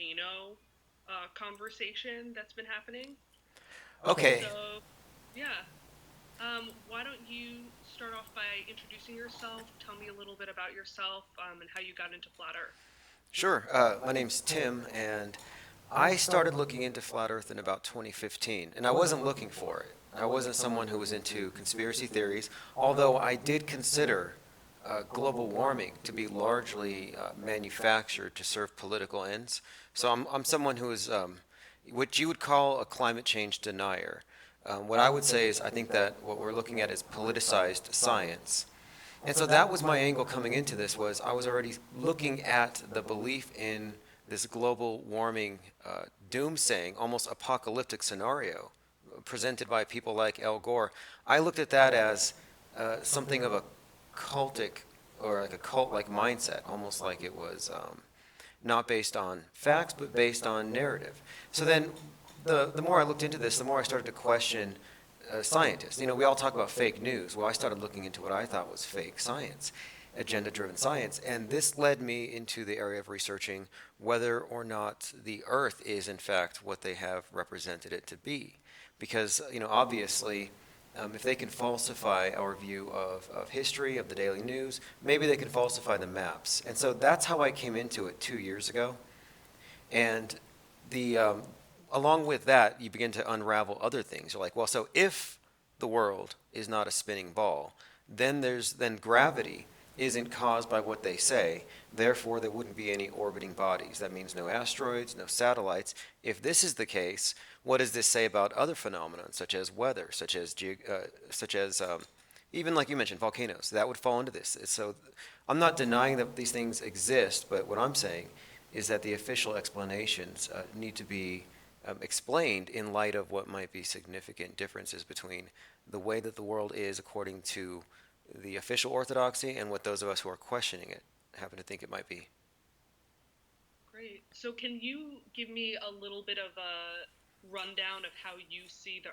volcano conversation that's been happening. Okay, So, yeah. Why don't you start off by introducing yourself? Tell me a little bit about yourself and how you got into flat Earth. sure. My name's Tim, and I started looking into flat Earth in about 2015, and I wasn't looking for it. I wasn't someone who was into conspiracy theories, although I did consider global warming to be largely manufactured to serve political ends. So I'm someone who is what you would call a climate change denier. What I would say is I think that what we're looking at is politicized science. And so that was my angle coming into this was I was already looking at the belief in this global warming doomsaying, almost apocalyptic scenario presented by people like Al Gore. I looked at that as something of a cultic or like a cult-like mindset, almost like it was not based on facts but based on narrative. So then the more I looked into this, the more I started to question scientists. You know, we all talk about fake news. Well, I started looking into what I thought was fake science, agenda-driven science, and this led me into the area of researching whether or not the Earth is in fact what they have represented it to be. Because, you know, obviously, if they can falsify our view of history, of the daily news, maybe they can falsify the maps. And so that's how I came into it 2 years ago. And the along with that, you begin to unravel other things. You're like, well, so if the world is not a spinning ball, then gravity isn't caused by what they say. Therefore, there wouldn't be any orbiting bodies. That means no asteroids, no satellites. If this is the case, what does this say about other phenomena, such as weather, such as even like you mentioned, volcanoes? That would fall into this. So, I'm not denying that these things exist, but what I'm saying is that the official explanations need to be explained in light of what might be significant differences between the way that the world is according to the official orthodoxy and what those of us who are questioning it happen to think it might be. Great. So, can you give me a little bit of a rundown of how you see the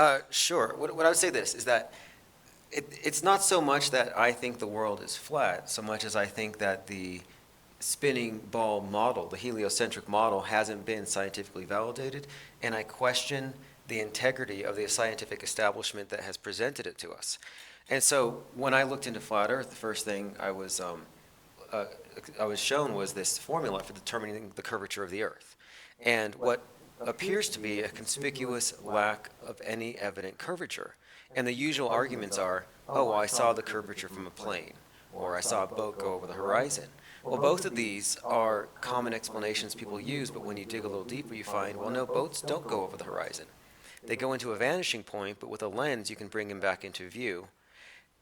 Earth? Sure. What I would say this is that it's not so much that I think the world is flat, so much as I think that the spinning ball model, the heliocentric model, hasn't been scientifically validated, and I question the integrity of the scientific establishment that has presented it to us. And so when I looked into flat Earth, the first thing uh, I was shown was this formula for determining the curvature of the Earth. And what appears to be a conspicuous lack of any evident curvature. And the usual arguments are, oh, well, I saw the curvature from a plane, or I saw a boat go over the horizon. Well, both of these are common explanations people use, but when you dig a little deeper, you find, well, no, boats don't go over the horizon. They go into a vanishing point, but with a lens, you can bring them back into view.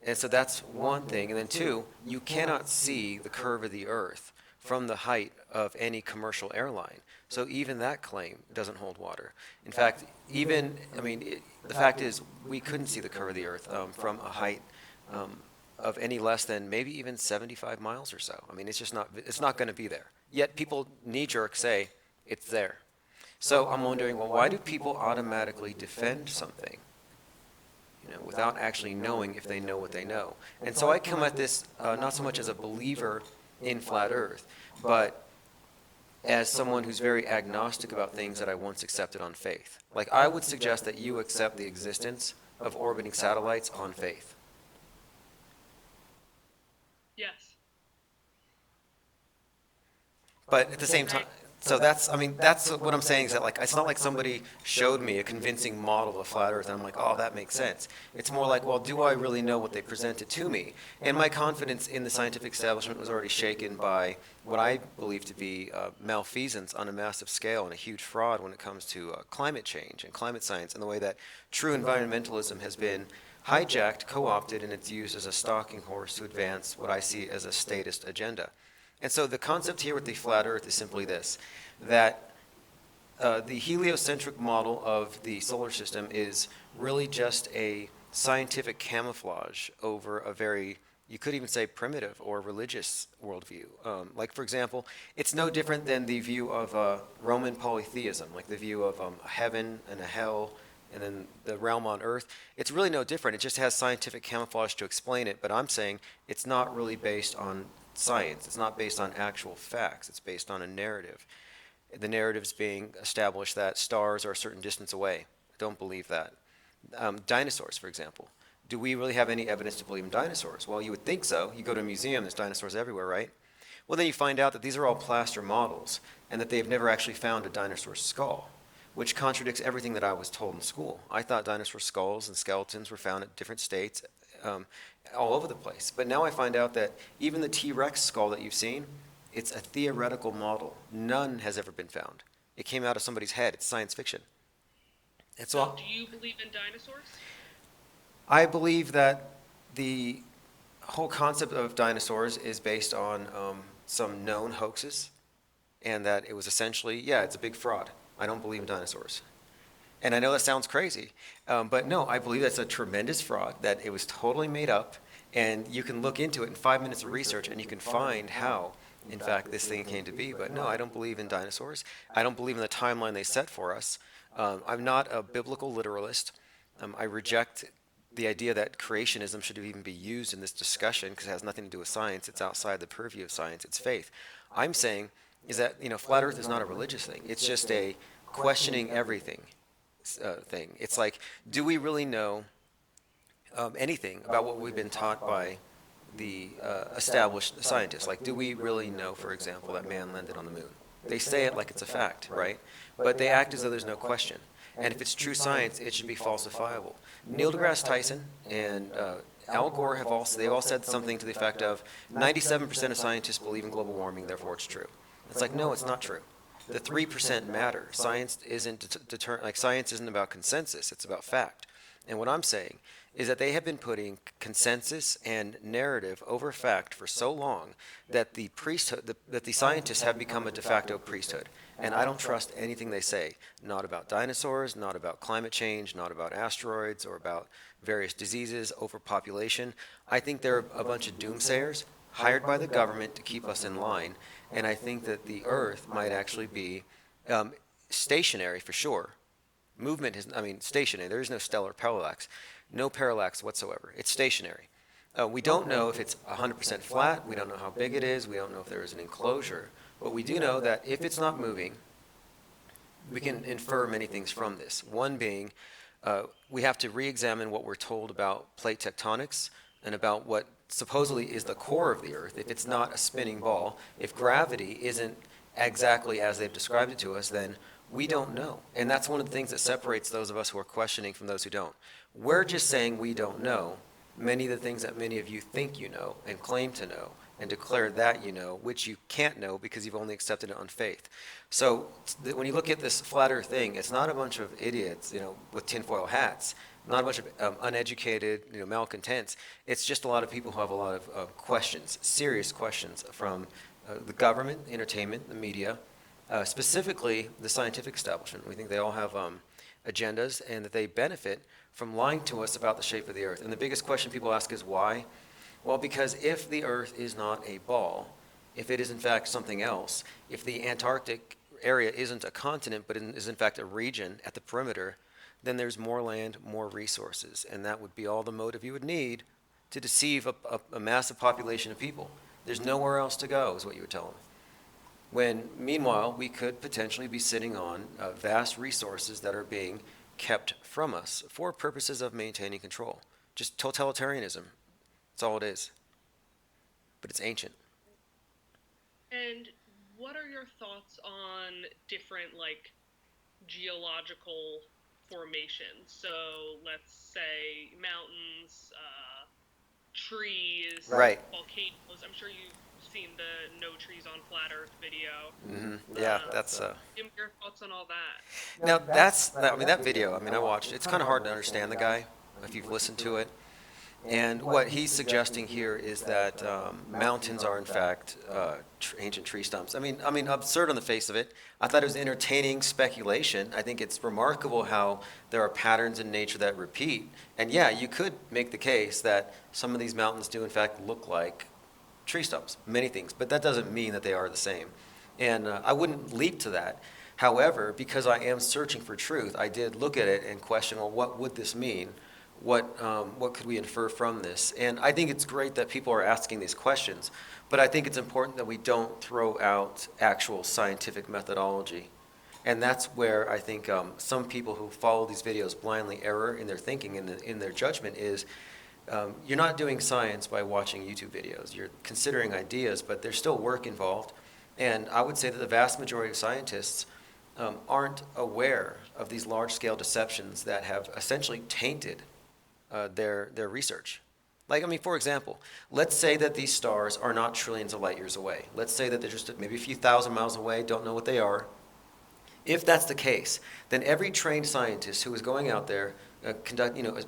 And so that's one thing. And then two, you cannot see the curve of the Earth from the height of any commercial airline. So even that claim doesn't hold water. In fact, the fact is, we couldn't see the curve of the Earth from a height of any less than maybe even 75 miles or so. I mean, it's not going to be there. Yet people knee jerk say it's there. So I'm wondering, well, why do people automatically defend something, you know, without actually knowing if they know what they know? And so I come at this not so much as a believer in flat Earth, but as someone who's very agnostic about things that I once accepted on faith. Like I would suggest that you accept the existence of orbiting satellites on faith. Yes. But at the same time, Right. so that's what I'm saying is that like it's not like somebody showed me a convincing model of flat Earth and I'm like, oh, that makes sense. It's more like, well, do I really know what they presented to me? And my confidence in the scientific establishment was already shaken by what I believe to be malfeasance on a massive scale and a huge fraud when it comes to climate change and climate science and the way that true environmentalism has been hijacked, co-opted, and it's used as a stalking horse to advance what I see as a statist agenda. And so the concept here with the flat Earth is simply this, that the heliocentric model of the solar system is really just a scientific camouflage over a very, you could even say, primitive or religious worldview. Like, for example, it's no different than the view of Roman polytheism, like the view of a heaven and a hell and then the realm on earth. It's really no different. It just has scientific camouflage to explain it, but I'm saying it's not really based on science. It's not based on actual facts. It's based on a narrative. The narrative's being established that stars are a certain distance away. I don't believe that. Dinosaurs, for example. Do we really have any evidence to believe in dinosaurs? Well, you would think so. You go to a museum, there's dinosaurs everywhere, right? Well, then you find out that these are all plaster models and that they've never actually found a dinosaur skull, which contradicts everything that I was told in school. I thought dinosaur skulls and skeletons were found at different states um, all over the place. But now I find out that even the T-Rex skull that you've seen, it's a theoretical model. None has ever been found. It came out of somebody's head. It's science fiction. It's So, all. do you believe in dinosaurs? I believe that the whole concept of dinosaurs is based on some known hoaxes, and that it was essentially, yeah, it's a big fraud. I don't believe in dinosaurs. And I know that sounds crazy, but no, I believe that's a tremendous fraud, that it was totally made up, and you can look into it in 5 minutes of research and you can find how, in fact, this thing came to be. But no, I don't believe in dinosaurs. I don't believe in the timeline they set for us. I'm not a biblical literalist. I reject the idea that creationism should even be used in this discussion because it has nothing to do with science. It's outside the purview of science. It's faith. I'm saying is that, flat Earth is not a religious thing. It's just a questioning everything thing. It's like, do we really know anything about what we've been taught by the established scientists? Like, do we really know, for example, that man landed on the moon? They say it like it's a fact, right? But they act as though there's no question. And if it's true science, it should be falsifiable. Neil deGrasse Tyson and Al Gore they've all said something to the effect of 97% of scientists believe in global warming, therefore it's true. It's like, no, it's not true. The 3% matter. Science science isn't about consensus, it's about fact. And what I'm saying is that they have been putting consensus and narrative over fact for so long that the priesthood, that the scientists have become a de facto priesthood. And I don't trust anything they say, not about dinosaurs, not about climate change, not about asteroids, or about various diseases, overpopulation. I think they're a bunch of doomsayers hired by the government to keep us in line. And I think that the Earth might actually be stationary for sure. Movement is, stationary. There is no stellar parallax, no parallax whatsoever. It's stationary. We don't know if it's 100% flat. We don't know how big it is. We don't know if there is an enclosure. But we do know that if it's not moving, we can infer many things from this. One being, we have to re-examine what we're told about plate tectonics and about what supposedly is the core of the Earth. If it's not a spinning ball, if gravity isn't exactly as they've described it to us, then we don't know. And that's one of the things that separates those of us who are questioning from those who don't. We're just saying we don't know many of the things that many of you think you know and claim to know and declare that you know, which you can't know because you've only accepted it on faith. So when you look at this flat Earth thing, it's not a bunch of idiots, with tinfoil hats, not a bunch of uneducated, malcontents. It's just a lot of people who have a lot of questions, serious questions from the government, entertainment, the media, specifically the scientific establishment. We think they all have agendas and that they benefit from lying to us about the shape of the Earth. And the biggest question people ask is why? Well, because if the Earth is not a ball, if it is in fact something else, if the Antarctic area isn't a continent but is in fact a region at the perimeter, then there's more land, more resources, and that would be all the motive you would need to deceive a massive population of people. There's nowhere else to go, is what you would tell them. When, meanwhile, we could potentially be sitting on vast resources that are being kept from us for purposes of maintaining control. Just totalitarianism. That's all it is. But it's ancient. And what are your thoughts on different, geological formations? So let's say mountains, trees, Right. volcanoes. I'm sure you've seen the No Trees on Flat Earth video. Yeah, that's. Give me your thoughts on all that. Now that video. I watched. It's kind of hard to understand the guy if you've listened to it. And what he's suggesting here is that mountains are in fact ancient tree stumps. Absurd on the face of it. I thought it was entertaining speculation. I think it's remarkable how there are patterns in nature that repeat. And yeah, you could make the case that some of these mountains do in fact look like tree stumps, many things, but that doesn't mean that they are the same. And I wouldn't leap to that. However, because I am searching for truth, I did look at it and question, well, what would this mean? what could we infer from this? And I think it's great that people are asking these questions, but I think it's important that we don't throw out actual scientific methodology. And that's where I think some people who follow these videos blindly error in their thinking and in their judgment is you're not doing science by watching YouTube videos. You're considering ideas, but there's still work involved. And I would say that the vast majority of scientists aren't aware of these large-scale deceptions that have essentially tainted their research. Like, I mean, for example, let's say that these stars are not trillions of light years away. Let's say that they're just maybe a few thousand miles away, don't know what they are. If that's the case, then every trained scientist who is going out there,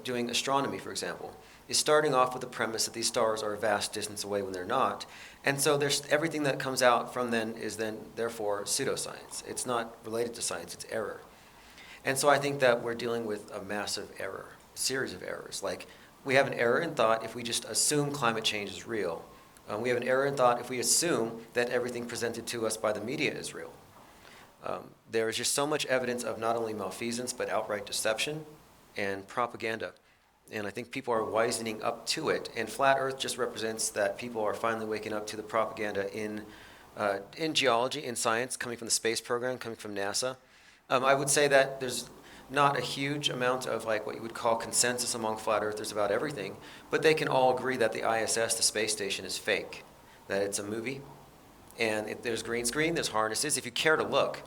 doing astronomy, for example, is starting off with the premise that these stars are a vast distance away when they're not. And so there's everything that comes out from then is then therefore pseudoscience. It's not related to science, it's error. And so I think that we're dealing with a massive error, a series of errors. Like we have an error in thought if we just assume climate change is real. We have an error in thought if we assume that everything presented to us by the media is real. There is just so much evidence of not only malfeasance but outright deception and propaganda. And I think people are wisening up to it. And Flat Earth just represents that people are finally waking up to the propaganda in geology, in science, coming from the space program, coming from NASA. I would say that there's not a huge amount of like what you would call consensus among flat earthers about everything, but they can all agree that the ISS, the space station, is fake, that it's a movie, and there's green screen, there's harnesses. If you care to look,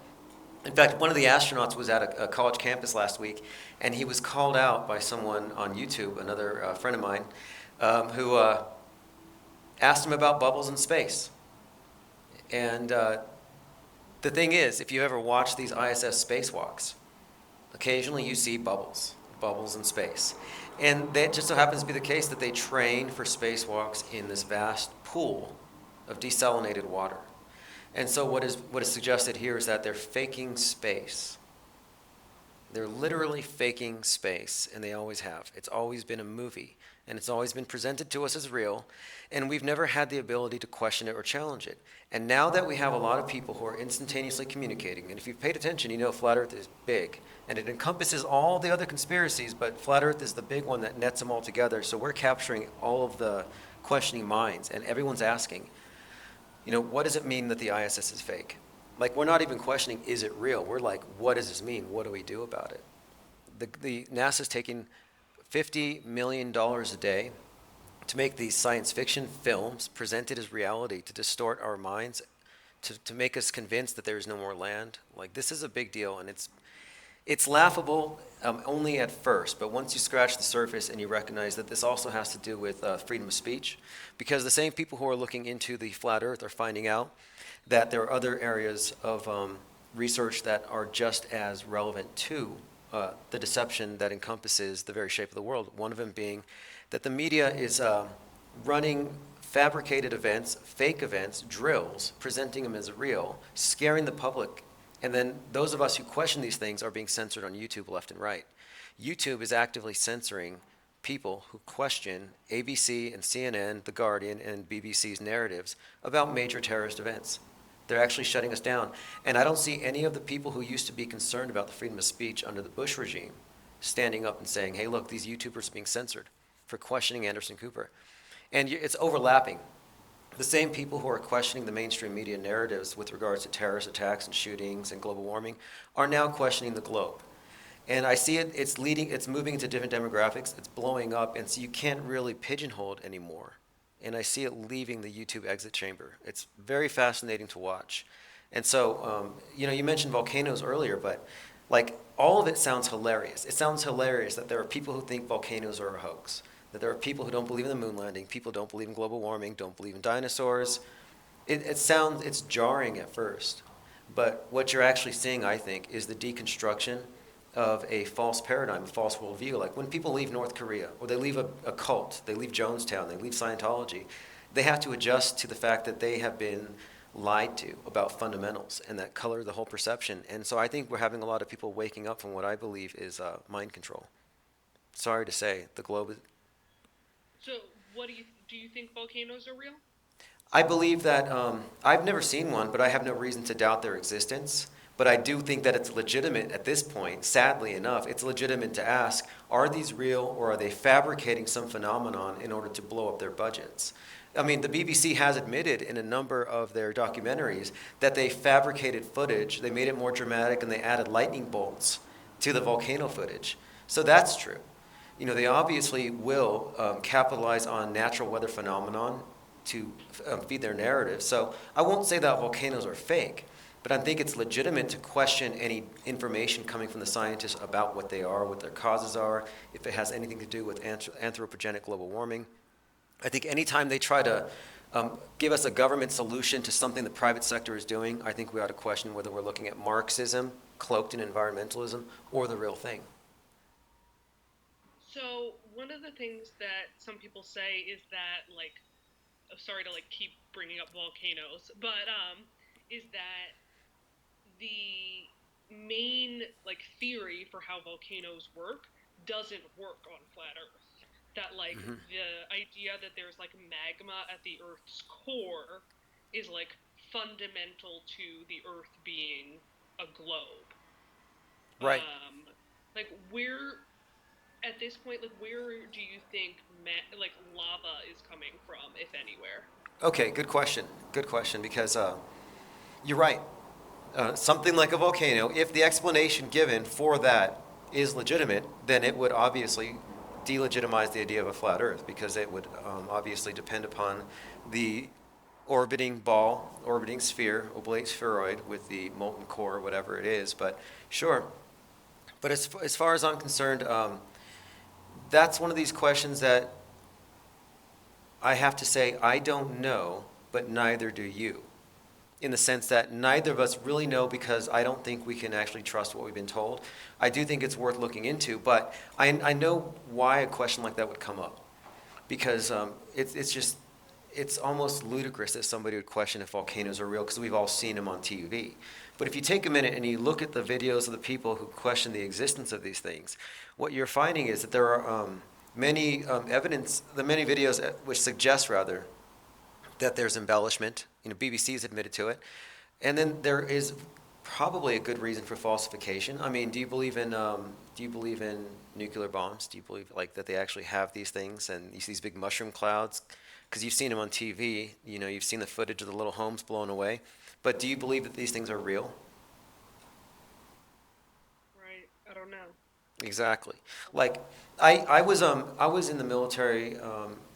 in fact, one of the astronauts was at a college campus last week, and he was called out by someone on YouTube, another friend of mine, who asked him about bubbles in space. And the thing is, if you ever watch these ISS spacewalks, occasionally you see bubbles in space. And that just so happens to be the case that they train for spacewalks in this vast pool of desalinated water. And so what is suggested here is that they're faking space. They're literally faking space, and they always have. It's always been a movie, and it's always been presented to us as real, and we've never had the ability to question it or challenge it. And now that we have a lot of people who are instantaneously communicating, and if you've paid attention, you know Flat Earth is big, and it encompasses all the other conspiracies, but Flat Earth is the big one that nets them all together, so we're capturing all of the questioning minds, and everyone's asking, what does it mean that the ISS is fake? Like, we're not even questioning, is it real? We're like, what does this mean? What do we do about it? The NASA's taking $50 million a day to make these science fiction films presented as reality, to distort our minds, to make us convinced that there is no more land. Like, this is a big deal, and it's laughable only at first, but once you scratch the surface and you recognize that this also has to do with freedom of speech, because the same people who are looking into the flat earth are finding out that there are other areas of research that are just as relevant to the deception that encompasses the very shape of the world. One of them being that the media is running fabricated events, fake events, drills, presenting them as real, scaring the public. And then those of us who question these things are being censored on YouTube left and right. YouTube is actively censoring people who question ABC and CNN, The Guardian, and BBC's narratives about major terrorist events. They're actually shutting us down. And I don't see any of the people who used to be concerned about the freedom of speech under the Bush regime standing up and saying, hey, look, these YouTubers are being censored for questioning Anderson Cooper. And it's overlapping. The same people who are questioning the mainstream media narratives with regards to terrorist attacks and shootings and global warming are now questioning the globe. And I see it's moving into different demographics, it's blowing up, and so you can't really pigeonhole it anymore. And I see it leaving the YouTube exit chamber. It's very fascinating to watch. And so, you mentioned volcanoes earlier, but like all of it sounds hilarious. It sounds hilarious that there are people who think volcanoes are a hoax, that there are people who don't believe in the moon landing, people who don't believe in global warming, don't believe in dinosaurs. It's jarring at first, but what you're actually seeing, I think, is the deconstruction of a false paradigm, a false worldview. Like when people leave North Korea, or they leave a cult, they leave Jonestown, they leave Scientology, they have to adjust to the fact that they have been lied to about fundamentals, and that color the whole perception. And so I think we're having a lot of people waking up from what I believe is mind control. Sorry to say, the globe is... So, what do you think volcanoes are real? I believe that I've never seen one, but I have no reason to doubt their existence. But I do think that it's legitimate at this point, sadly enough, it's legitimate to ask, are these real or are they fabricating some phenomenon in order to blow up their budgets? I mean, the BBC has admitted in a number of their documentaries that they fabricated footage, they made it more dramatic, and they added lightning bolts to the volcano footage. So that's true. You know, they obviously will capitalize on natural weather phenomenon to feed their narrative. So I won't say that volcanoes are fake, but I think it's legitimate to question any information coming from the scientists about what they are, what their causes are, if it has anything to do with anthropogenic global warming. I think anytime they try to give us a government solution to something the private sector is doing, I think we ought to question whether we're looking at Marxism cloaked in environmentalism or the real thing. So one of the things that some people say is that, like, oh, sorry to like keep bringing up volcanoes, but is that the main like theory for how volcanoes work doesn't work on flat Earth. That like Hmm. the idea that there's like magma at the Earth's core is like fundamental to the Earth being a globe. Right. Um, like where at this point, like where do you think like lava is coming from, if anywhere? Okay, good question. Good question, because you're right. Something like a volcano, if the explanation given for that is legitimate, then it would obviously delegitimize the idea of a flat Earth because it would obviously depend upon the orbiting ball, orbiting sphere, oblate spheroid with the molten core, whatever it is. But sure. But as far as I'm concerned, that's one of these questions that I have to say I don't know, but neither do you, in the sense that neither of us really know because I don't think we can actually trust what we've been told. I do think it's worth looking into, but I know why a question like that would come up. Because it's almost ludicrous that somebody would question if volcanoes are real because we've all seen them on TV. But if you take a minute and you look at the videos of the people who question the existence of these things, what you're finding is that there are many videos which suggest rather that there's embellishment. You know, BBC's admitted to it. And then there is probably a good reason for falsification. I mean, do you believe in nuclear bombs? Do you believe like that they actually have these things and you see these big mushroom clouds? Because you've seen them on TV. You know, you've seen the footage of the little homes blown away. But do you believe that these things are real? Right? I don't know. Exactly. Like I was in the military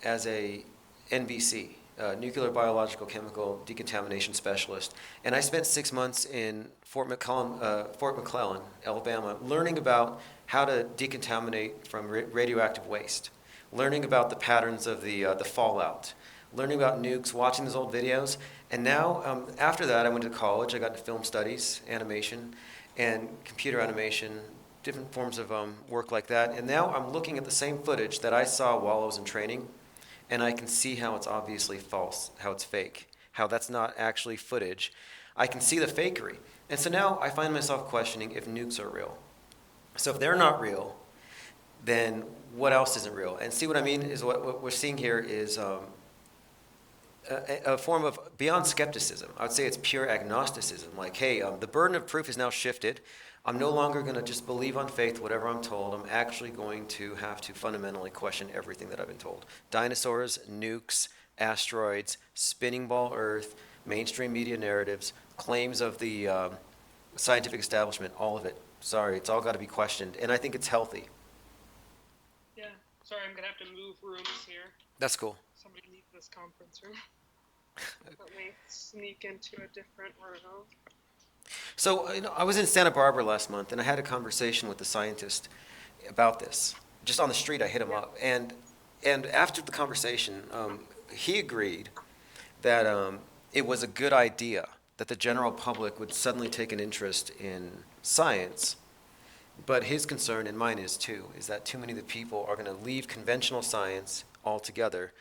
as a NBC, nuclear biological chemical decontamination specialist, and I spent 6 months in Fort McClellan, Alabama, learning about how to decontaminate from radioactive waste, learning about the patterns of the fallout, learning about nukes, watching those old videos, and now after that I went to college. I got into film studies, animation, and computer animation, different forms of work like that. And now I'm looking at the same footage that I saw while I was in training, and I can see how it's obviously false, how it's fake, how that's not actually footage. I can see the fakery. And so now I find myself questioning if nukes are real. So if they're not real, then what else isn't real? And see what I mean is what we're seeing here is a form of beyond skepticism. I would say it's pure agnosticism. Like, hey, the burden of proof is now shifted. I'm no longer going to just believe on faith whatever I'm told. I'm actually going to have to fundamentally question everything that I've been told. Dinosaurs, nukes, asteroids, spinning ball Earth, mainstream media narratives, claims of the scientific establishment, all of it. Sorry, it's all got to be questioned, and I think it's healthy. Yeah. Sorry, I'm gonna have to move rooms here. That's cool. Somebody leave this conference room. Let me sneak into a different room. So, you know, I was in Santa Barbara last month, and I had a conversation with the scientist about this. Just on the street, I hit him Yeah. up, and after the conversation, he agreed that it was a good idea that the general public would suddenly take an interest in science. But his concern, and mine is too, is that too many of the people are going to leave conventional science altogether,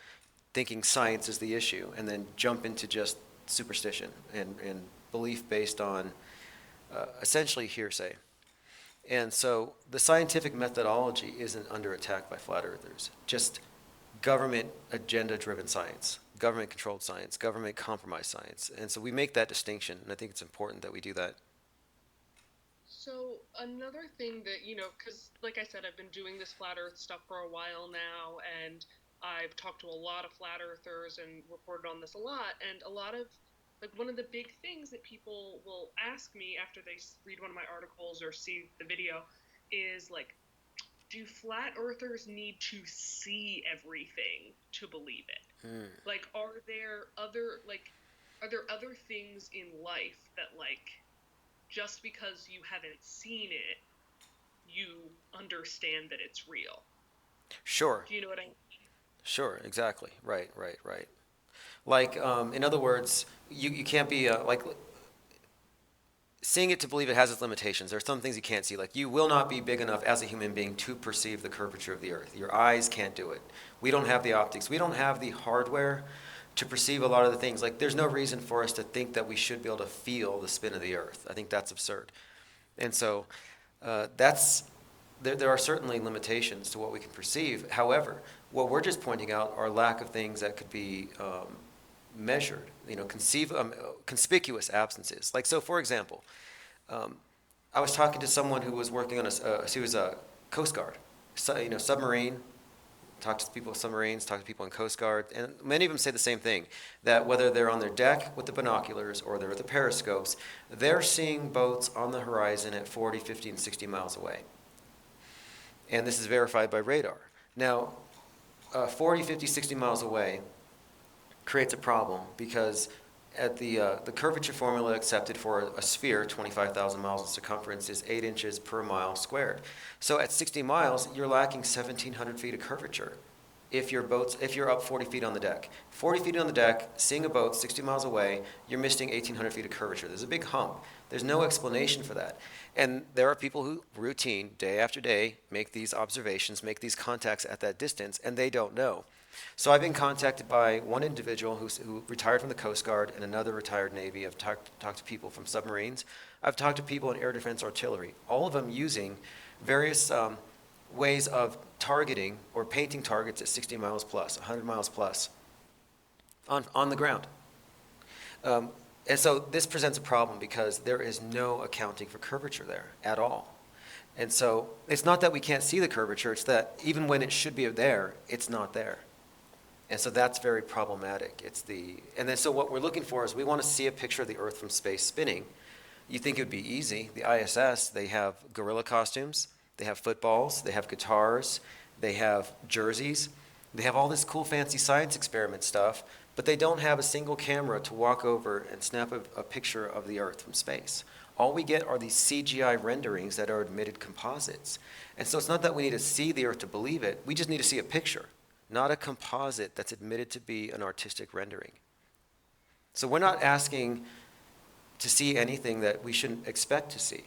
thinking science is the issue, and then jump into just superstition and belief based on essentially hearsay. And so the scientific methodology isn't under attack by flat earthers, just government agenda driven science, government controlled science, government compromised science. And so we make that distinction, and I think it's important that we do that. So another thing that, because like I said, I've been doing this flat Earth stuff for a while now, and I've talked to a lot of flat earthers and reported on this a lot, and a lot of like one of the big things that people will ask me after they read one of my articles or see the video is like, do flat earthers need to see everything to believe it? Hmm. Like, are there other things in life that like just because you haven't seen it, you understand that it's real? Sure. Do you know what I mean? Sure. Exactly. Right. Right. Right. Like, in other words, you can't be like seeing it to believe it has its limitations. There are some things you can't see. Like you will not be big enough as a human being to perceive the curvature of the earth. Your eyes can't do it. We don't have the optics. We don't have the hardware to perceive a lot of the things. Like there's no reason for us to think that we should be able to feel the spin of the earth. I think that's absurd. And so that's there are certainly limitations to what we can perceive. However, what we're just pointing out are lack of things that could be measured. Conspicuous absences. Like so, for example, um, I was talking to someone who was working on she was a Coast Guard, submarine. Talk to people with submarines, talk to people in Coast Guard, and many of them say the same thing, that whether they're on their deck with the binoculars or they're with the periscopes, they're seeing boats on the horizon at 40, 50, and 60 miles away. And this is verified by radar. Now, 40, 50, 60 miles away creates a problem because at the curvature formula accepted for a sphere, 25,000 miles in circumference, is 8 inches per mile squared. So at 60 miles, you're lacking 1,700 feet of curvature if you're up 40 feet on the deck. 40 feet on the deck, seeing a boat 60 miles away, you're missing 1,800 feet of curvature. There's a big hump. There's no explanation for that. And there are people who routine, day after day, make these observations, make these contacts at that distance, and they don't know. So I've been contacted by one individual who retired from the Coast Guard and another retired Navy. I've talked to people from submarines. I've talked to people in air defense artillery, all of them using various ways of targeting or painting targets at 60 miles plus, 100 miles plus on the ground. Um, and so this presents a problem because there is no accounting for curvature there at all. And so it's not that we can't see the curvature, it's that even when it should be there, it's not there. And so that's very problematic. And then so what we're looking for is we want to see a picture of the Earth from space spinning. You think it would be easy. The ISS, they have gorilla costumes, they have footballs, they have guitars, they have jerseys, they have all this cool fancy science experiment stuff, but they don't have a single camera to walk over and snap a picture of the Earth from space. All we get are these CGI renderings that are admitted composites. And so it's not that we need to see the Earth to believe it, we just need to see a picture, not a composite that's admitted to be an artistic rendering. So we're not asking to see anything that we shouldn't expect to see.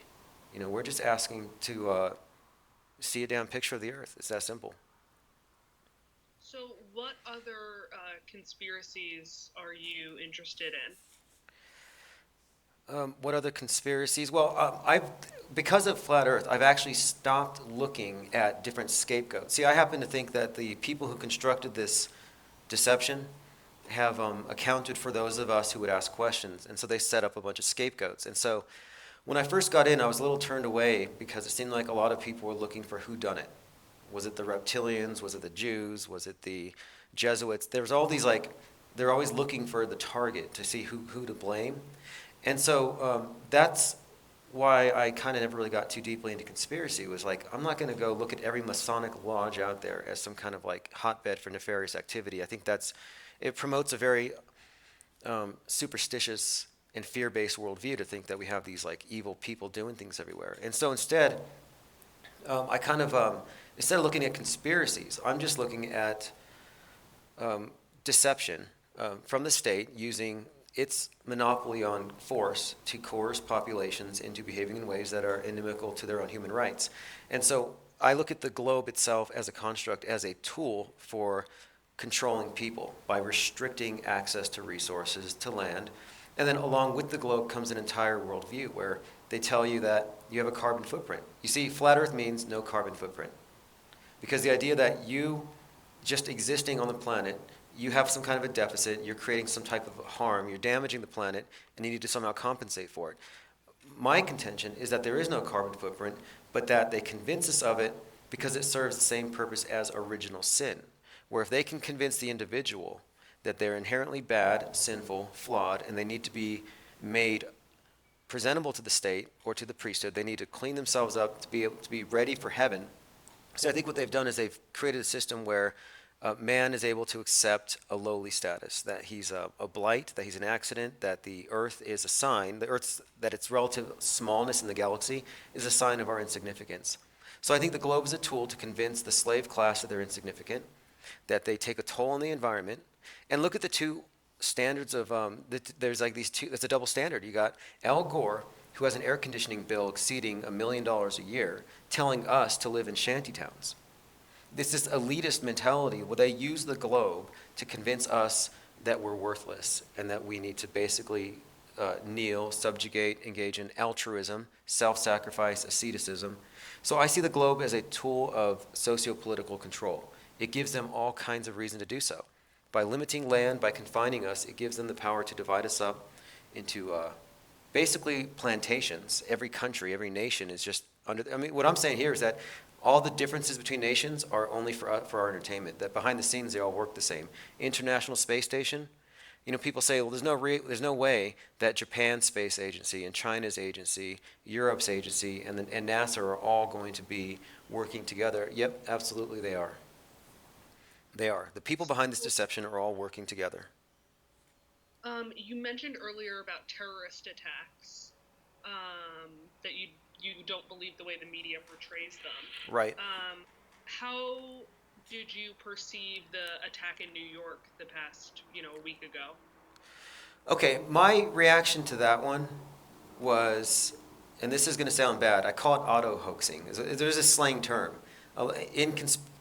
We're just asking to see a damn picture of the Earth. It's that simple. So, what other conspiracies are you interested in? What other conspiracies? Well, because of flat Earth, I've actually stopped looking at different scapegoats. See, I happen to think that the people who constructed this deception have accounted for those of us who would ask questions, and so they set up a bunch of scapegoats. And so, when I first got in, I was a little turned away because it seemed like a lot of people were looking for who done it. Was it the reptilians? Was it the Jews? Was it the Jesuits? There was all these they're always looking for the target to see who to blame. And so that's why I kind of never really got too deeply into conspiracy. It was like, I'm not going to go look at every Masonic lodge out there as some kind of hotbed for nefarious activity. I think it promotes a very superstitious and fear-based worldview to think that we have these evil people doing things everywhere. And so instead, I kind of, instead of looking at conspiracies, I'm just looking at deception from the state using its monopoly on force to coerce populations into behaving in ways that are inimical to their own human rights. And so I look at the globe itself as a construct, as a tool for controlling people by restricting access to resources, to land. And then along with the globe comes an entire worldview where they tell you that you have a carbon footprint. You see, flat Earth means no carbon footprint. Because the idea that you just existing on the planet, you have some kind of a deficit, you're creating some type of harm, you're damaging the planet, and you need to somehow compensate for it. my contention is that there is no carbon footprint, but that they convince us of it because it serves the same purpose as original sin. Where if they can convince the individual that they're inherently bad, sinful, flawed, and they need to be made presentable to the state or to the priesthood, they need to clean themselves up to be able to be ready for heaven. So I think what they've done is they've created a system where man is able to accept a lowly status, that he's a blight, that he's an accident, that the earth is a sign, the earth's, that its relative smallness in the galaxy is a sign of our insignificance. So I think the globe is a tool to convince the slave class that they're insignificant, that they take a toll on the environment. And look at the two standards of, there's like these two, there's a double standard. You got Al Gore, who has an air conditioning bill exceeding $1 million a year, telling us to live in shanty towns. This elitist mentality where they use the globe to convince us that we're worthless and that we need to basically kneel, subjugate, engage in altruism, self-sacrifice, asceticism. So I see the globe as a tool of socio-political control. It gives them all kinds of reason to do so. By limiting land, by confining us, it gives them the power to divide us up into basically plantations. Every country, every nation is just under. I mean, what I'm saying here is that all the differences between nations are only for our entertainment. That behind the scenes they all work the same. International Space Station. You know, people say, well, there's no way that Japan's space agency and China's agency, Europe's agency, and NASA are all going to be working together. Yep, absolutely they are. They are. The people behind this deception are all working together. You mentioned earlier about terrorist attacks, that you don't believe the way the media portrays them. Right. How did you perceive the attack in New York the past, a week ago? Okay, my reaction to that one was, and this is going to sound bad, I call it auto-hoaxing. There's a slang term.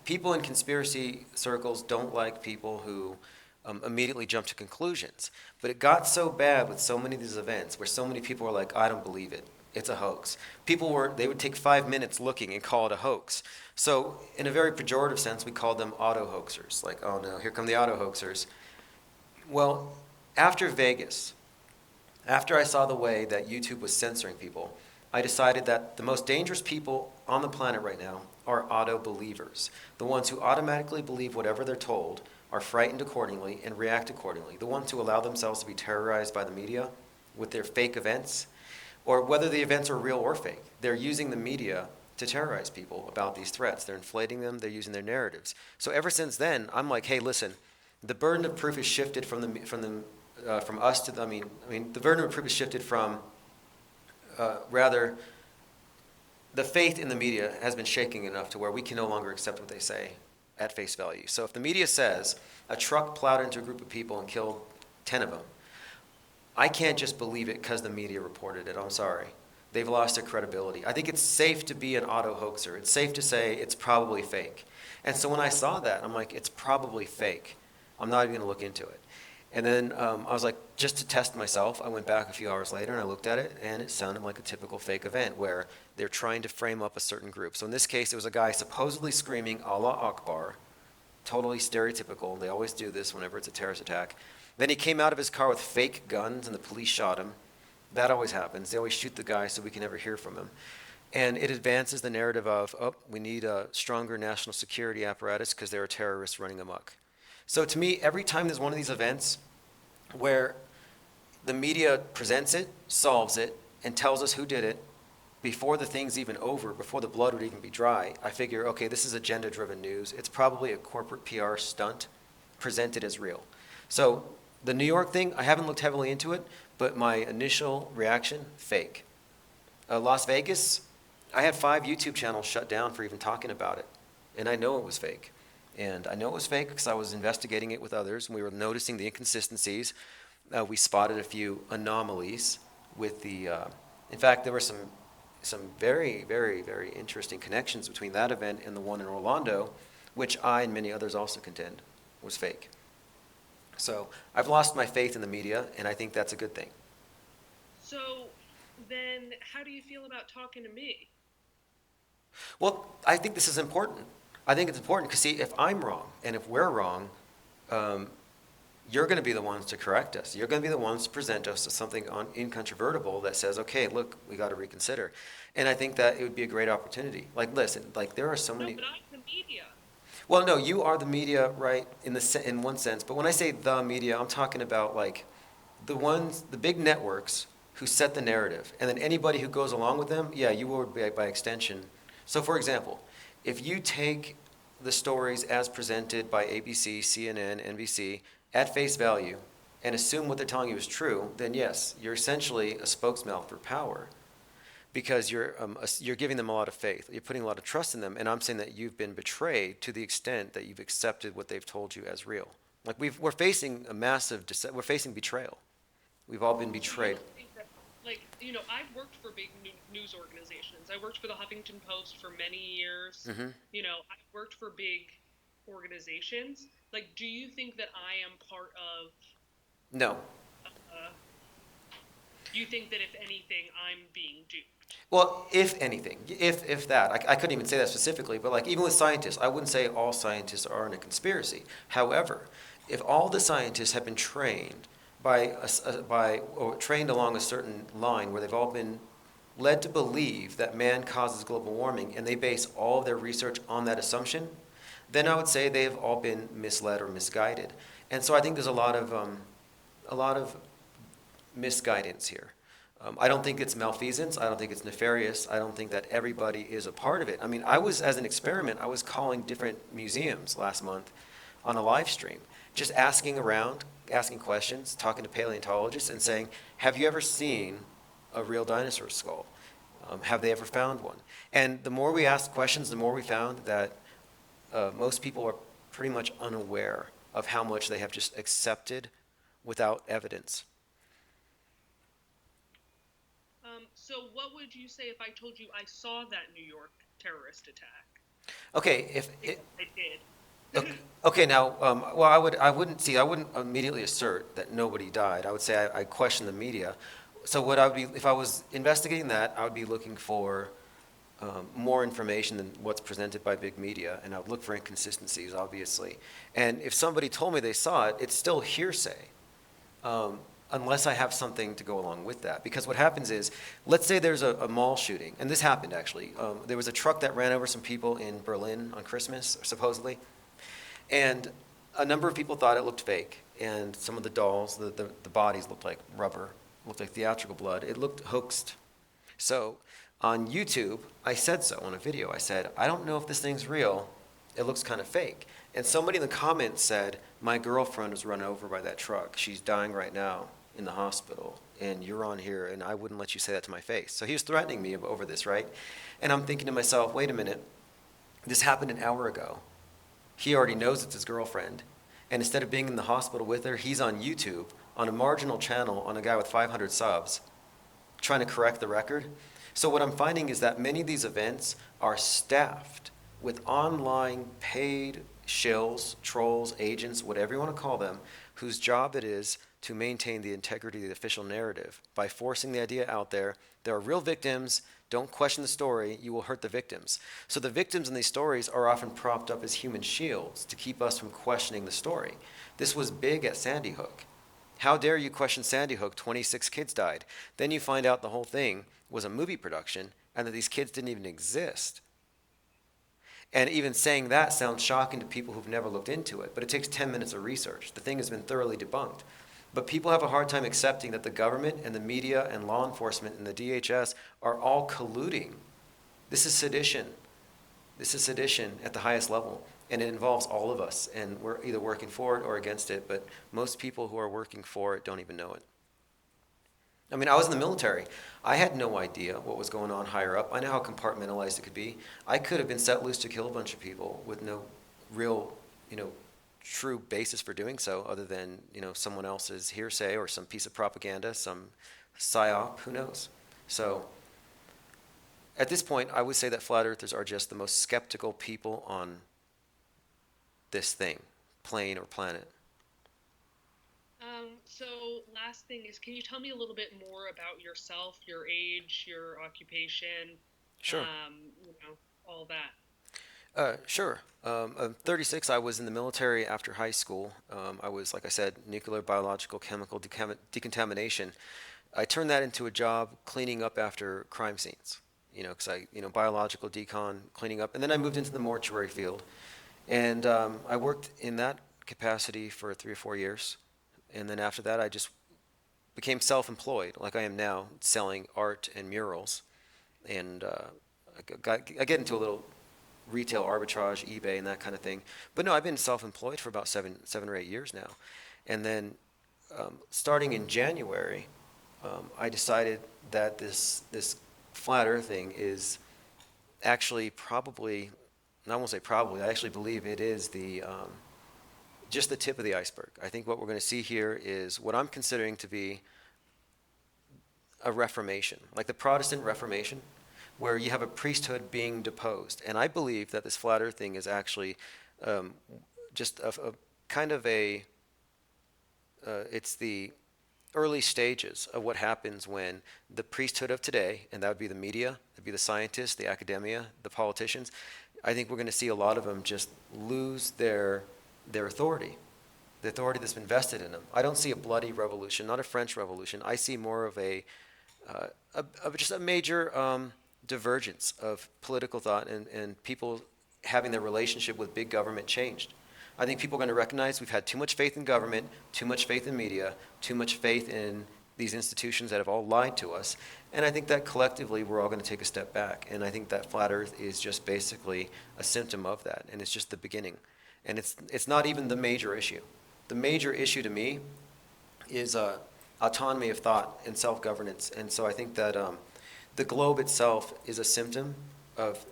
People in conspiracy circles don't like people who immediately jump to conclusions. But it got so bad with so many of these events where so many people were like, I don't believe it. It's a hoax. They would take 5 minutes looking and call it a hoax. So in a very pejorative sense, we called them auto-hoaxers. Like, oh no, here come the auto-hoaxers. Well, after Vegas, after I saw the way that YouTube was censoring people, I decided that the most dangerous people on the planet right now are auto-believers. The ones who automatically believe whatever they're told, are frightened accordingly, and react accordingly. The ones who allow themselves to be terrorized by the media with their fake events, or whether the events are real or fake. They're using the media to terrorize people about these threats. They're inflating them, they're using their narratives. So ever since then, I'm like, hey, listen, the burden of proof is shifted from us to the, the burden of proof is shifted from rather the faith in the media has been shaking enough to where we can no longer accept what they say at face value. So if the media says a truck plowed into a group of people and killed 10 of them, I can't just believe it because the media reported it. I'm sorry. They've lost their credibility. I think it's safe to be an auto-hoaxer. It's safe to say it's probably fake. And so when I saw that, I'm like, it's probably fake. I'm not even going to look into it. And then I was like, just to test myself, I went back a few hours later and I looked at it, and it sounded like a typical fake event where they're trying to frame up a certain group. So in this case, it was a guy supposedly screaming Allah Akbar, totally stereotypical. They always do this whenever it's a terrorist attack. Then he came out of his car with fake guns, and the police shot him. That always happens. They always shoot the guy so we can never hear from him. And it advances the narrative of, oh, we need a stronger national security apparatus because there are terrorists running amok. So to me, every time there's one of these events where the media presents it, solves it, and tells us who did it, before the thing's even over, before the blood would even be dry, I figure, okay, this is agenda-driven news. It's probably a corporate PR stunt presented as real. So the New York thing, I haven't looked heavily into it, but my initial reaction, fake. Las Vegas, I had 5 YouTube channels shut down for even talking about it, and I know it was fake. And I know it was fake because I was investigating it with others, and we were noticing the inconsistencies. We spotted a few anomalies with the, in fact, there were some very, very, very interesting connections between that event and the one in Orlando, which I and many others also contend was fake. So I've lost my faith in the media, and I think that's a good thing. So then how do you feel about talking to me? Well, I think this is important. I think it's important because, see, if I'm wrong and if we're wrong, you're going to be the ones to correct us. You're going to be the ones to present us with something incontrovertible that says, okay, look, we got to reconsider. And I think that it would be a great opportunity. Like, listen, like there are so No, many. but I'm the media. Well, no, you are the media, right? In one sense, but when I say the media, I'm talking about like the big networks who set the narrative, and then anybody who goes along with them, yeah, you will by extension. So, for example, if you take the stories as presented by ABC, CNN, NBC at face value and assume what they're telling you is true, then yes, you're essentially a spokesmouth for power because you're giving them a lot of faith. You're putting a lot of trust in them, and I'm saying that you've been betrayed to the extent that you've accepted what they've told you as real. Like we're facing a massive, we're facing betrayal. We've all been So you betrayed. don't think that, like, I've worked for big news organizations. I worked for the Huffington Post for many years. Hmm. I've worked for big organizations. Like, do you think that I am part of, No. uh, you think that if anything, I'm being duped? Well, if anything, if that, I couldn't even say that specifically, but like even with scientists, I wouldn't say all scientists are in a conspiracy. However, if all the scientists have been trained by or trained along a certain line where they've all been led to believe that man causes global warming and they base all of their research on that assumption, then I would say they have all been misled or misguided. And so I think there's a lot of misguidance here. I don't think it's malfeasance. I don't think it's nefarious. I don't think that everybody is a part of it. I mean, as an experiment, I was calling different museums last month on a live stream, just asking around, asking questions, talking to paleontologists, and saying, have you ever seen a real dinosaur skull? Have they ever found one? And the more we asked questions, the more we found that most people are pretty much unaware of how much they have just accepted without evidence. So what would you say if I told you I saw that New York terrorist attack? Okay, if it, Because I did. okay, okay, now, well, I wouldn't immediately assert that nobody died. I would say I question the media. So what I would be, if I was investigating that, I would be looking for more information than what's presented by big media, and I would look for inconsistencies, obviously. And if somebody told me they saw it, it's still hearsay, um, unless I have something to go along with that. Because what happens is, let's say there's a mall shooting, and this happened actually. There was a truck that ran over some people in Berlin on Christmas, supposedly, and a number of people thought it looked fake, and some of the dolls, the bodies looked like rubber, looked like theatrical blood. It looked hoaxed. So on YouTube, I said so on a video. I said, I don't know if this thing's real. It looks kind of fake. And somebody in the comments said, my girlfriend was run over by that truck. She's dying right now in the hospital, and you're on here, and I wouldn't let you say that to my face. So he was threatening me over this, right? And I'm thinking to myself, wait a minute, this happened an hour ago. He already knows it's his girlfriend. And instead of being in the hospital with her, he's on YouTube, on a marginal channel, on a guy with 500 subs, trying to correct the record. So what I'm finding is that many of these events are staffed with online paid shills, trolls, agents, whatever you want to call them, whose job it is to maintain the integrity of the official narrative by forcing the idea out there. There are real victims. Don't question the story. You will hurt the victims. So the victims in these stories are often propped up as human shields to keep us from questioning the story. This was big at Sandy Hook. How dare you question Sandy Hook? 26 kids died. Then you find out the whole thing was a movie production and that these kids didn't even exist. And even saying that sounds shocking to people who've never looked into it, but it takes 10 minutes of research. The thing has been thoroughly debunked. But people have a hard time accepting that the government and the media and law enforcement and the DHS are all colluding. This is sedition. This is sedition at the highest level, and it involves all of us, and we're either working for it or against it, but most people who are working for it don't even know it. I mean, I was in the military. I had no idea what was going on higher up. I know how compartmentalized it could be. I could have been set loose to kill a bunch of people with no real, you know, true basis for doing so other than, someone else's hearsay or some piece of propaganda, some psyop, who knows. So at this point, I would say that flat earthers are just the most skeptical people on this thing, plane or planet. So last thing is, can you tell me a little bit more about yourself, your age, your occupation, Sure. all that? Sure. I'm 36. I was in the military after high school. I was, like I said, nuclear, biological, chemical decontamination. I turned that into a job cleaning up after crime scenes. Because biological decon, cleaning up, and then I moved into the mortuary field, and I worked in that capacity for 3 or 4 years, and then after that, I just became self-employed, like I am now, selling art and murals, and I get into a little retail arbitrage, eBay, and that kind of thing. But no, I've been self-employed for about 7 or 8 years now. And then starting in January, I decided that this flat earthing is actually probably, and I won't say probably, I actually believe it is the just the tip of the iceberg. I think what we're going to see here is what I'm considering to be a reformation, like the Protestant Reformation, where you have a priesthood being deposed. And I believe that this flat earth thing is actually um, just a kind of it's the early stages of what happens when the priesthood of today, and that would be the media, that'd be the scientists, the academia, the politicians, I think we're going to see a lot of them just lose their authority, the authority that's been vested in them. I don't see a bloody revolution, not a French Revolution. I see more of just a major divergence of political thought and people having their relationship with big government changed. I think people are going to recognize we've had too much faith in government, too much faith in media, too much faith in these institutions that have all lied to us. And I think that collectively we're all going to take a step back. And I think that flat earth is just basically a symptom of that. And it's just the beginning. And it's not even the major issue. The major issue to me is autonomy of thought and self-governance. And so I think that the globe itself is a symptom of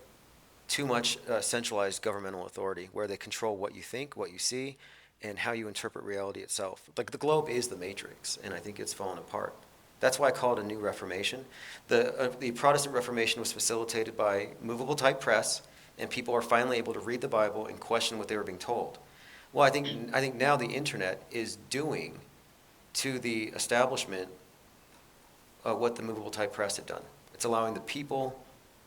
too much centralized governmental authority where they control what you think, what you see, and how you interpret reality itself. Like the globe is the matrix, and I think it's fallen apart. That's why I call it a new Reformation. The Protestant Reformation was facilitated by movable type press, and people are finally able to read the Bible and question what they were being told. Well, I think now the internet is doing to the establishment what the movable type press had done. It's allowing the people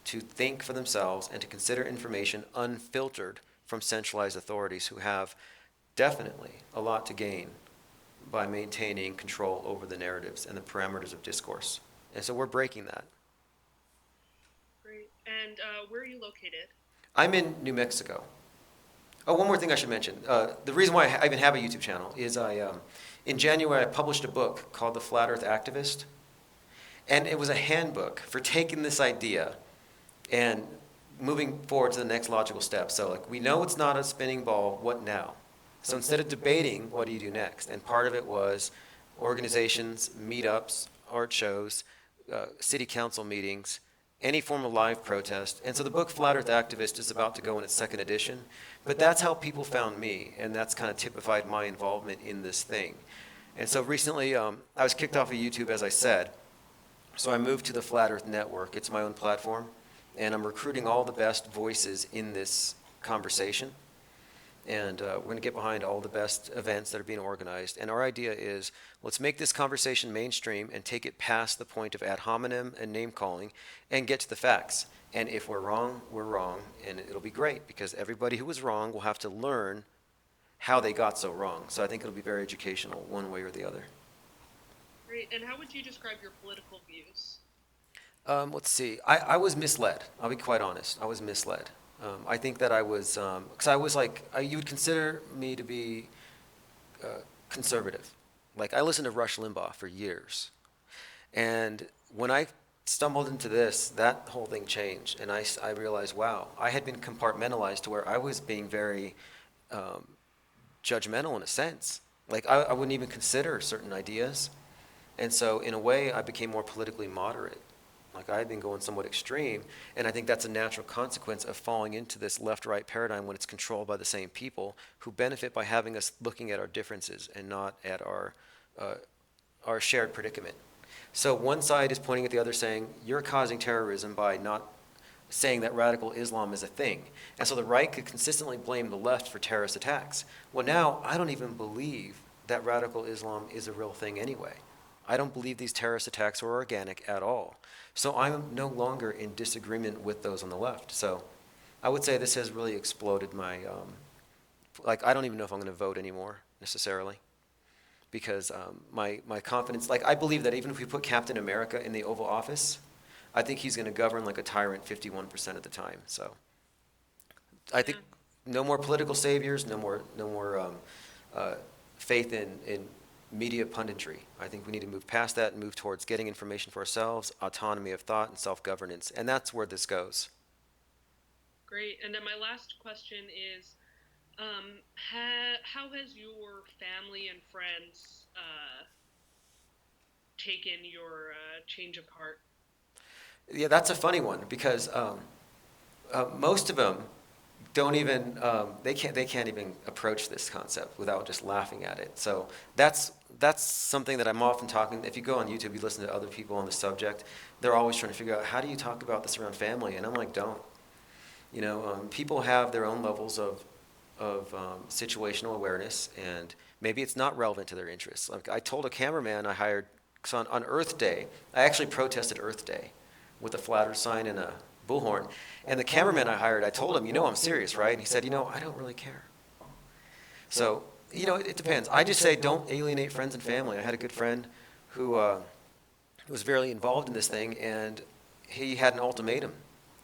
to think for themselves and to consider information unfiltered from centralized authorities who have definitely a lot to gain by maintaining control over the narratives and the parameters of discourse. And so we're breaking that. Great. And where are you located? I'm in New Mexico. Oh, one more thing I should mention. The reason why I even have a YouTube channel is in January, I published a book called The Flat Earth Activist. And it was a handbook for taking this idea and moving forward to the next logical step. So, like, we know it's not a spinning ball, what now? So instead of debating, what do you do next? And part of it was organizations, meetups, art shows, city council meetings, any form of live protest. And so the book Flat Earth Activist is about to go in its second edition. But that's how people found me, and that's kind of typified my involvement in this thing. And so recently, I was kicked off of YouTube, as I said. So I moved to the Flat Earth Network. It's my own platform, and I'm recruiting all the best voices in this conversation. And we're going to get behind all the best events that are being organized. And our idea is, let's make this conversation mainstream and take it past the point of ad hominem and name calling and get to the facts. And if we're wrong, and it'll be great because everybody who was wrong will have to learn how they got so wrong. So I think it'll be very educational one way or the other. Great. And how would you describe your political views? Let's see. I was misled. I'll be quite honest. I was misled. I think that I was, because I was like, you would consider me to be conservative. Like, I listened to Rush Limbaugh for years. And when I stumbled into this, that whole thing changed. And I realized, wow, I had been compartmentalized to where I was being very judgmental in a sense. Like, I wouldn't even consider certain ideas. And so, in a way, I became more politically moderate. Like, I had been going somewhat extreme, and I think that's a natural consequence of falling into this left-right paradigm when it's controlled by the same people who benefit by having us looking at our differences and not at our shared predicament. So one side is pointing at the other saying, you're causing terrorism by not saying that radical Islam is a thing. And so the right could consistently blame the left for terrorist attacks. Well, now I don't even believe that radical Islam is a real thing anyway. I don't believe these terrorist attacks are organic at all. So I'm no longer in disagreement with those on the left. So I would say this has really exploded my, like, I don't even know if I'm going to vote anymore necessarily because my confidence, like, I believe that even if we put Captain America in the Oval Office, I think he's going to govern like a tyrant 51% of the time. So I think Yeah. no more political saviors, no more uh, faith in media punditry. I think we need to move past that and move towards getting information for ourselves, autonomy of thought, and self-governance. And that's where this goes. Great. And then my last question is, how has your family and friends taken your change of heart? Yeah, that's a funny one because most of them don't even they can't even approach this concept without just laughing at it. So that's something that I'm often talking. If you go on YouTube, you listen to other people on the subject. They're always trying to figure out how do you talk about this around family, and I'm like, don't. People have their own levels of situational awareness, and maybe it's not relevant to their interests. Like I told a cameraman I hired, 'cause on Earth Day, I actually protested Earth Day with a flat Earth sign and a bullhorn. And the cameraman I hired, I told him, I'm serious, right? And he said, I don't really care. So, it depends. I just say don't alienate friends and family. I had a good friend who was very involved in this thing, and he had an ultimatum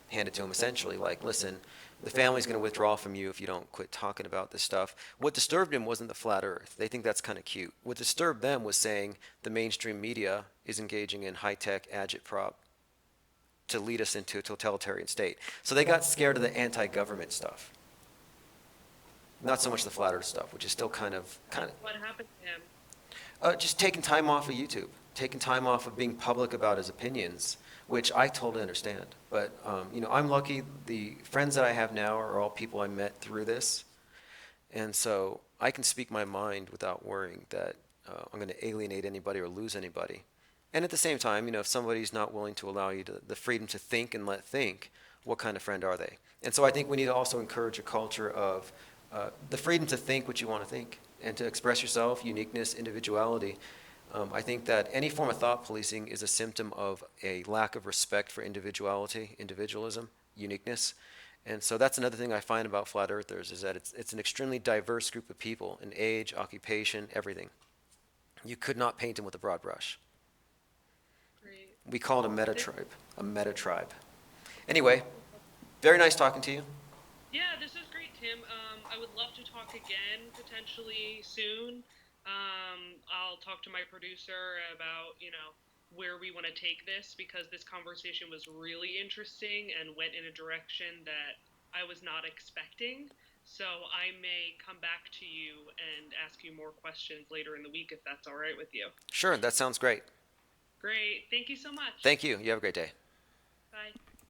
handed to him essentially like, listen, the family's going to withdraw from you if you don't quit talking about this stuff. What disturbed him wasn't the flat earth. They think that's kind of cute. What disturbed them was saying the mainstream media is engaging in high-tech agitprop to lead us into a totalitarian state. So they got scared of the anti-government stuff, not so much the flat earth stuff, which is still kind of What happened to him? just taking time off of YouTube, taking time off of being public about his opinions, which I totally understand. But I'm lucky. The friends that I have now are all people I met through this, and so I can speak my mind without worrying that I'm going to alienate anybody or lose anybody. And at the same time, if somebody's not willing to allow you the freedom to think and let think, what kind of friend are they? And so I think we need to also encourage a culture of the freedom to think what you want to think and to express yourself, uniqueness, individuality. I think that any form of thought policing is a symptom of a lack of respect for individuality, individualism, uniqueness. And so that's another thing I find about flat earthers is that it's an extremely diverse group of people in age, occupation, everything. You could not paint them with a broad brush. Great. We call it a meta Th- tribe, a meta tribe. Anyway, very nice talking to you. Yeah, this is great, Tim. I would love to talk again potentially soon. I'll talk to my producer about, where we want to take this because this conversation was really interesting and went in a direction that I was not expecting. So I may come back to you and ask you more questions later in the week if that's all right with you. Sure, that sounds great. Great. Thank you so much. Thank you. You have a great day. Bye.